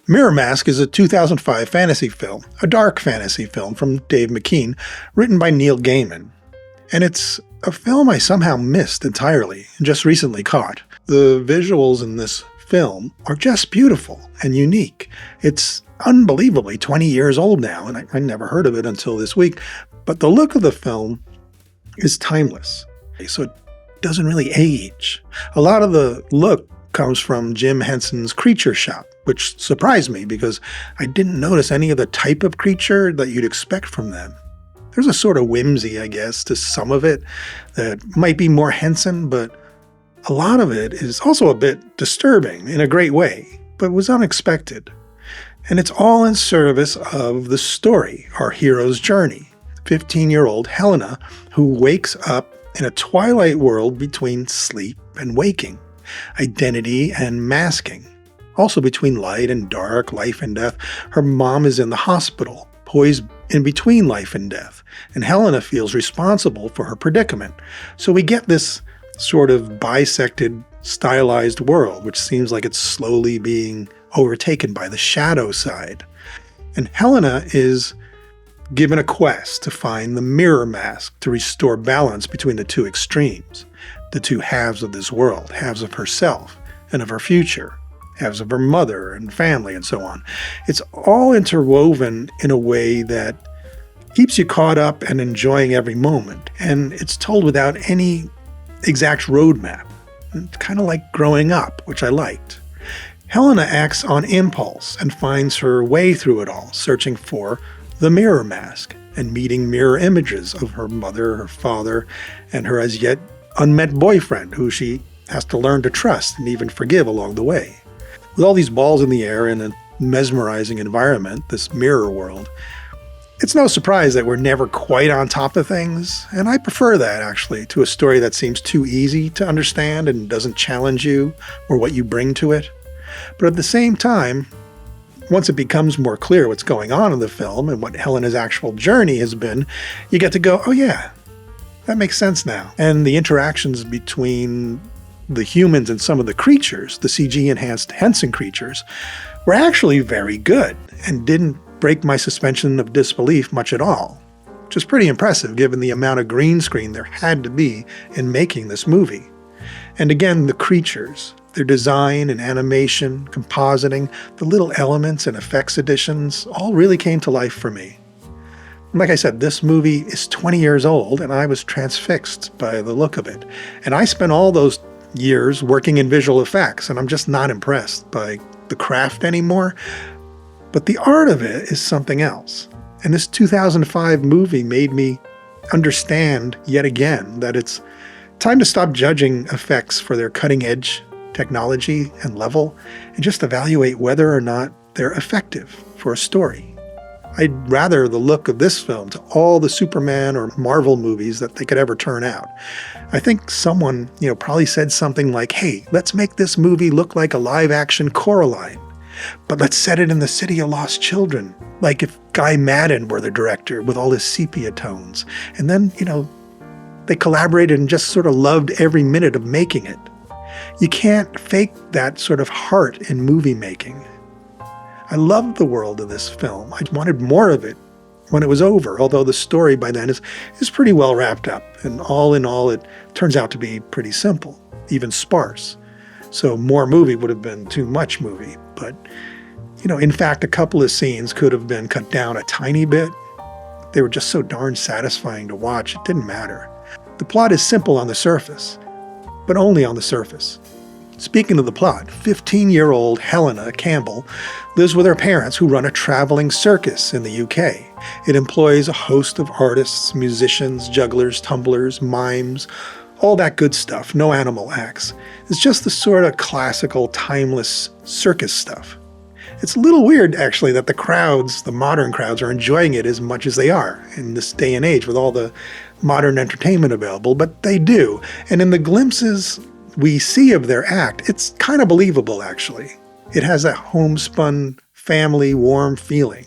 MirrorMask is a 2005 fantasy film, a dark fantasy film from Dave McKean, written by Neil Gaiman. And it's a film I somehow missed entirely and just recently caught. The visuals in this film are just beautiful and unique. It's unbelievably 20 years old now, and I never heard of it until this week. But the look of the film is timeless, so it doesn't really age. A lot of the look comes from Jim Henson's creature shop, which surprised me because I didn't notice any of the type of creature that you'd expect from them. There's a sort of whimsy, I guess, to some of it that might be more Henson, but a lot of it is also a bit disturbing in a great way, but was unexpected. And it's all in service of the story, our hero's journey. 15-year-old Helena, who wakes up in a twilight world between sleep and waking, identity and masking, also between light and dark, life and death. Her mom is in the hospital, poised in between life and death, and Helena feels responsible for her predicament. So we get this sort of bisected, stylized world, which seems like it's slowly being overtaken by the shadow side. And Helena is given a quest to find the MirrorMask to restore balance between the two extremes, the two halves of this world, halves of herself and of her future, halves of her mother and family and so on. It's all interwoven in a way that keeps you caught up and enjoying every moment. And it's told without any exact roadmap. It's kind of like growing up, which I liked. Helena acts on impulse and finds her way through it all, searching for the MirrorMask and meeting mirror images of her mother, her father, and her as yet unmet boyfriend, who she has to learn to trust and even forgive along the way. With all these balls in the air in a mesmerizing environment, this mirror world, it's no surprise that we're never quite on top of things, and I prefer that, actually, to a story that seems too easy to understand and doesn't challenge you or what you bring to it. But at the same time, once it becomes more clear what's going on in the film and what Helena's actual journey has been, you get to go, oh yeah, that makes sense now. And the interactions between the humans and some of the creatures, the CG-enhanced Henson creatures, were actually very good and didn't break my suspension of disbelief much at all, which is pretty impressive given the amount of green screen there had to be in making this movie. And again, the creatures, their design and animation, compositing, the little elements and effects additions all really came to life for me. Like I said, this movie is 20 years old and I was transfixed by the look of it. And I spent all those years working in visual effects and I'm just not impressed by the craft anymore. But the art of it is something else. And this 2005 movie made me understand yet again that it's time to stop judging effects for their cutting-edge technology and level and just evaluate whether or not they're effective for a story. I'd rather the look of this film to all the Superman or Marvel movies that they could ever turn out. I think someone, probably said something like, hey, let's make this movie look like a live-action Coraline, but let's set it in the City of Lost Children, like if Guy Madden were the director with all his sepia tones. And then, they collaborated and just sort of loved every minute of making it. You can't fake that sort of heart in movie making. I loved the world of this film. I wanted more of it when it was over, although the story by then is pretty well wrapped up. And all in all, it turns out to be pretty simple, even sparse. So more movie would have been too much movie. But, in fact, a couple of scenes could have been cut down a tiny bit. They were just so darn satisfying to watch, it didn't matter. The plot is simple on the surface, but only on the surface. Speaking of the plot, 15-year-old Helena Campbell lives with her parents who run a traveling circus in the UK. It employs a host of artists, musicians, jugglers, tumblers, mimes, all that good stuff, no animal acts. It's just the sort of classical, timeless circus stuff. It's a little weird, actually, that the modern crowds are enjoying it as much as they are in this day and age with all the modern entertainment available, but they do. And in the glimpses we see of their act, it's kind of believable, actually. It has a homespun, family, warm feeling.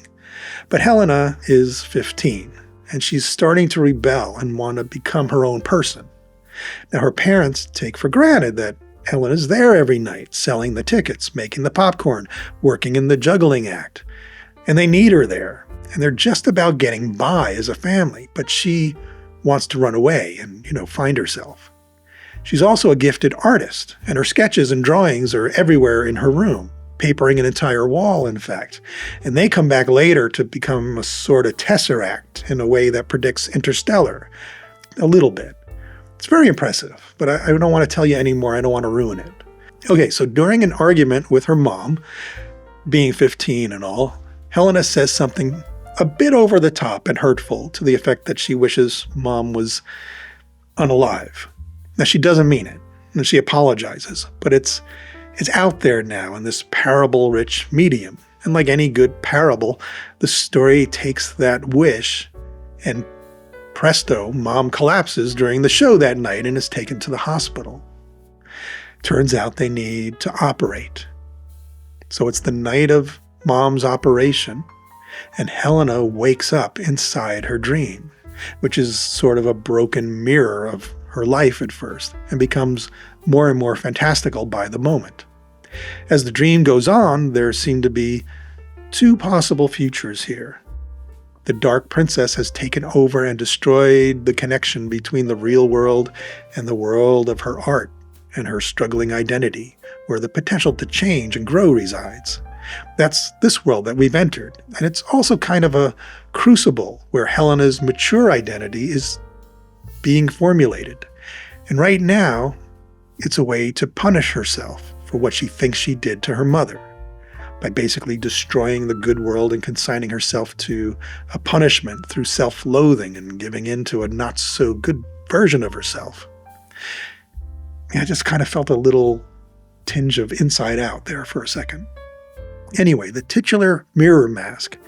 But Helena is 15, and she's starting to rebel and want to become her own person. Now, her parents take for granted that Helena's there every night, selling the tickets, making the popcorn, working in the juggling act. And they need her there. And they're just about getting by as a family, but she wants to run away and, find herself. She's also a gifted artist, and her sketches and drawings are everywhere in her room, papering an entire wall, in fact. And they come back later to become a sort of tesseract in a way that predicts Interstellar. A little bit. It's very impressive, but I don't want to tell you anymore. I don't want to ruin it. Okay, so during an argument with her mom, being 15 and all, Helena says something a bit over the top and hurtful to the effect that she wishes mom was unalive. Now, she doesn't mean it, and she apologizes, but it's out there now in this parable-rich medium. And like any good parable, the story takes that wish, and presto, mom collapses during the show that night and is taken to the hospital. Turns out they need to operate. So it's the night of mom's operation, and Helena wakes up inside her dream, which is sort of a broken mirror of her life at first, and becomes more and more fantastical by the moment. As the dream goes on, there seem to be two possible futures here. The Dark Princess has taken over and destroyed the connection between the real world and the world of her art and her struggling identity, where the potential to change and grow resides. That's this world that we've entered, and it's also kind of a crucible where Helena's mature identity is being formulated. And right now, it's a way to punish herself for what she thinks she did to her mother, by basically destroying the good world and consigning herself to a punishment through self-loathing and giving in to a not-so-good version of herself. I just kind of felt a little tinge of Inside Out there for a second. Anyway, the titular MirrorMask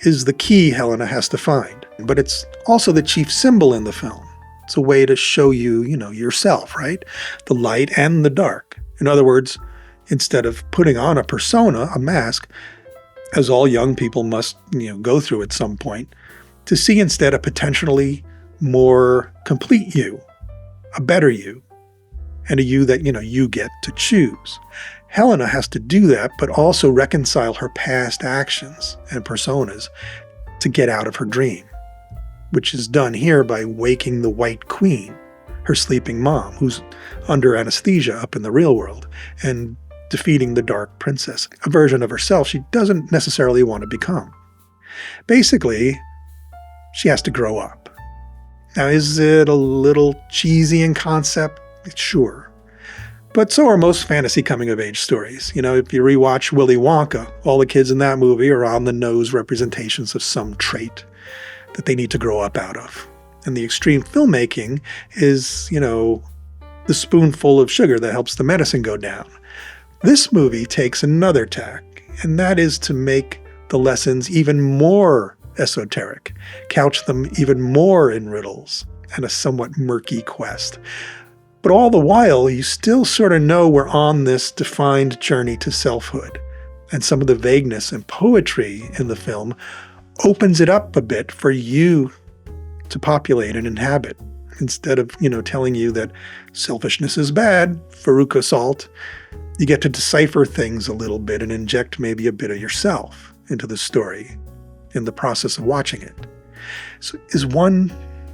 is the key Helena has to find, but it's also the chief symbol in the film. It's a way to show you, yourself, right? The light and the dark. In other words, instead of putting on a persona, a mask, as all young people must, go through at some point, to see instead a potentially more complete you, a better you, and a you that, you get to choose. Helena has to do that, but also reconcile her past actions and personas to get out of her dream, which is done here by waking the White Queen, her sleeping mom, who's under anesthesia up in the real world, and defeating the Dark Princess, a version of herself she doesn't necessarily want to become. Basically, she has to grow up. Now, is it a little cheesy in concept? Sure. But so are most fantasy coming-of-age stories. If you rewatch Willy Wonka, all the kids in that movie are on-the-nose representations of some trait that they need to grow up out of. And the extreme filmmaking is, the spoonful of sugar that helps the medicine go down. This movie takes another tack, and that is to make the lessons even more esoteric, couch them even more in riddles and a somewhat murky quest. But all the while, you still sort of know we're on this defined journey to selfhood. And some of the vagueness and poetry in the film opens it up a bit for you to populate and inhabit. Instead of, telling you that selfishness is bad, Veruca Salt, you get to decipher things a little bit and inject maybe a bit of yourself into the story in the process of watching it. So is one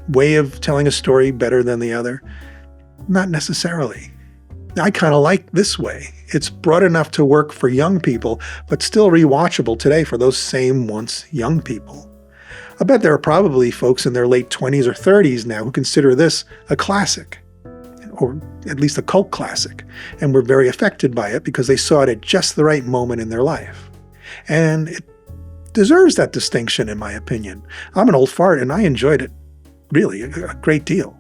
way of telling a story better than the other? Not necessarily. I kind of like this way. It's broad enough to work for young people, but still rewatchable today for those same once young people. I bet there are probably folks in their late 20s or 30s now who consider this a classic, or at least a cult classic, and were very affected by it because they saw it at just the right moment in their life. And it deserves that distinction, in my opinion. I'm an old fart, and I enjoyed it, really, a great deal.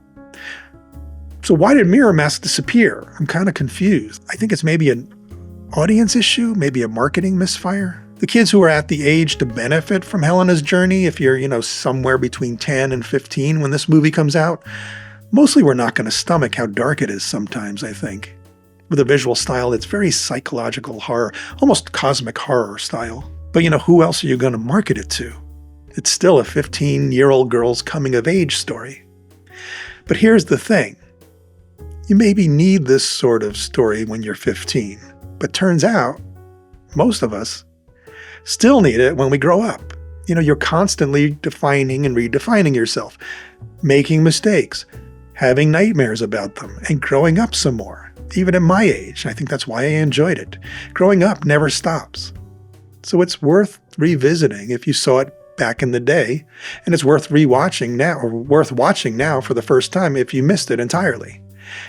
So why did MirrorMask disappear? I'm kind of confused. I think it's maybe an audience issue, maybe a marketing misfire. The kids who are at the age to benefit from Helena's journey, if you're, somewhere between 10 and 15 when this movie comes out, mostly we're not going to stomach how dark it is sometimes, I think. With a visual style that's very psychological horror, almost cosmic horror style. But who else are you going to market it to? It's still a 15-year-old girl's coming-of-age story. But here's the thing. You maybe need this sort of story when you're 15, but turns out most of us still need it when we grow up. You're constantly defining and redefining yourself, making mistakes, having nightmares about them, and growing up some more. Even at my age, I think that's why I enjoyed it. Growing up never stops. So it's worth revisiting if you saw it back in the day, and it's worth rewatching now, or worth watching now for the first time if you missed it entirely.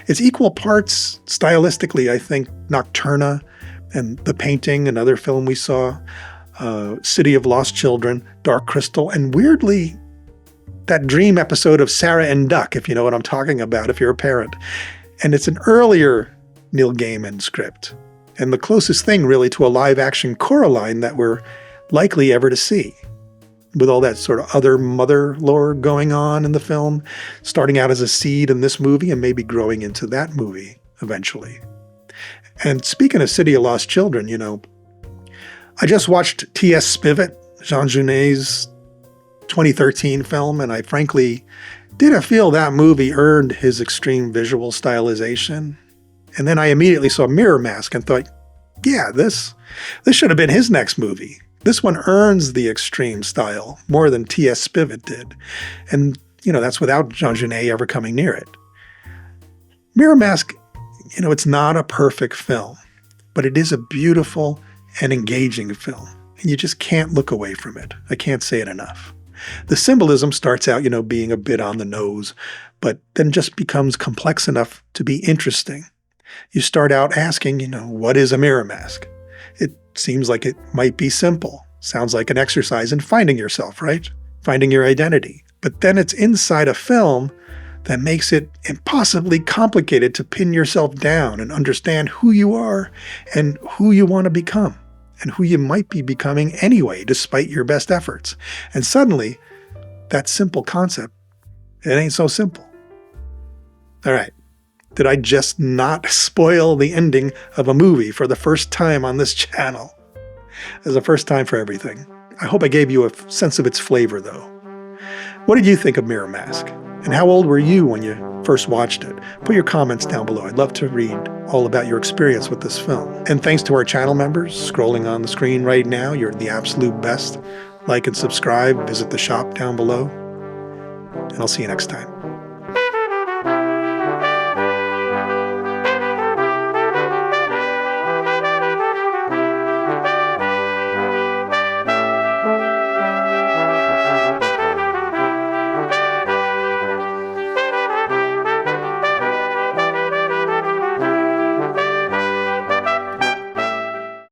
It's equal parts stylistically, I think, Nocturna and The Painting, another film we saw, City of Lost Children, Dark Crystal, and weirdly, that dream episode of Sarah and Duck, if you know what I'm talking about, if you're a parent. And it's an earlier Neil Gaiman script, and the closest thing really to a live-action Coraline that we're likely ever to see, with all that sort of other mother lore going on in the film, starting out as a seed in this movie and maybe growing into that movie eventually. And speaking of City of Lost Children, I just watched T.S. Spivet, Jean Genet's 2013 film, and I frankly didn't feel that movie earned his extreme visual stylization. And then I immediately saw MirrorMask and thought, yeah, this should have been his next movie. This one earns the extreme style more than T.S. Spivet did. And, that's without Jean Genet ever coming near it. MirrorMask, it's not a perfect film, but it is a beautiful and engaging film. And you just can't look away from it. I can't say it enough. The symbolism starts out, being a bit on the nose, but then just becomes complex enough to be interesting. You start out asking, what is a mirror mask? It seems like it might be simple. Sounds like an exercise in finding yourself, right? Finding your identity. But then it's inside a film that makes it impossibly complicated to pin yourself down and understand who you are and who you want to become, and who you might be becoming anyway, despite your best efforts. And suddenly, that simple concept, it ain't so simple. All right. Did I just not spoil the ending of a movie for the first time on this channel? There's a first time for everything. I hope I gave you a sense of its flavor, though. What did you think of MirrorMask? And how old were you when you first watched it? Put your comments down below. I'd love to read all about your experience with this film. And thanks to our channel members scrolling on the screen right now. You're the absolute best. Like and subscribe. Visit the shop down below. And I'll see you next time.